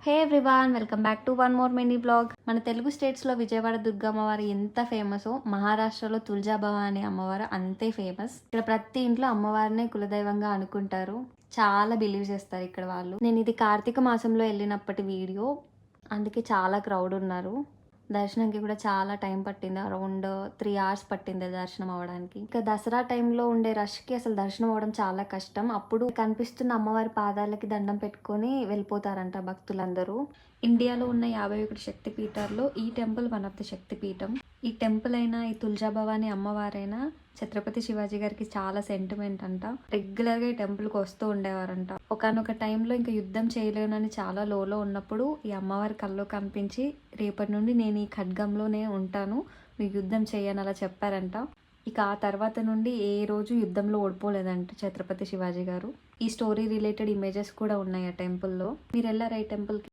Hey everyone, welcome back to one more mini blog. మన తెలుగు స్టేట్స్లో విజయవాడ దుర్గా అమ్మవారు ఎంత ఫేమసో మహారాష్ట్రలో తుల్జా భవాని అమ్మవారు అంతే ఫేమస్. ఇక్కడ ప్రతి ఇంట్లో అమ్మవారినే కులదైవంగా అనుకుంటారు. చాలా బిలీవ్ చేస్తారు ఇక్కడ వాళ్ళు. నేను ఇది కార్తీక మాసంలో వెళ్ళినప్పటి వీడియో, అందుకే చాలా క్రౌడ్ ఉన్నారు. దర్శనంకి కూడా చాలా టైం పట్టింది. అరౌండ్ 3 hours పట్టింది దర్శనం అవ్వడానికి. ఇంకా దసరా టైంలో ఉండే రష్కి అసలు దర్శనం అవ్వడం చాలా కష్టం. అప్పుడు కనిపిస్తున్న అమ్మవారి పాదాలకి దండం పెట్టుకొని వెళ్ళిపోతారంట భక్తులందరూ. ఇండియాలో ఉన్న 51 శక్తి పీఠాల్లో ఈ టెంపుల్ వన్ ఆఫ్ ది శక్తి పీఠం. ఈ టెంపుల్ అయినా, ఈ తుల్జా భవాని అమ్మవారైనా ఛత్రపతి శివాజీ గారికి చాలా సెంటిమెంట్ అంట. రెగ్యులర్గా ఈ టెంపుల్కి వస్తూ ఉండేవారంట. ఒకనొక టైంలో ఇంకా యుద్ధం చేయలేనని చాలా లోలో ఉన్నప్పుడు ఈ అమ్మవారి కల్లో కనిపించి, రేపటి నుండి నేను ఈ ఖడ్గంలోనే ఉంటాను, మీకు యుద్ధం చేయని అలా చెప్పారంట. ఇక ఆ తర్వాత నుండి ఏ రోజు యుద్ధంలో ఓడిపోలేదంట ఛత్రపతి శివాజీ గారు. ఈ స్టోరీ రిలేటెడ్ ఇమేజెస్ కూడా ఉన్నాయి ఆ టెంపుల్లో. మీరు వెళ్ళారా ఈ టెంపుల్కి?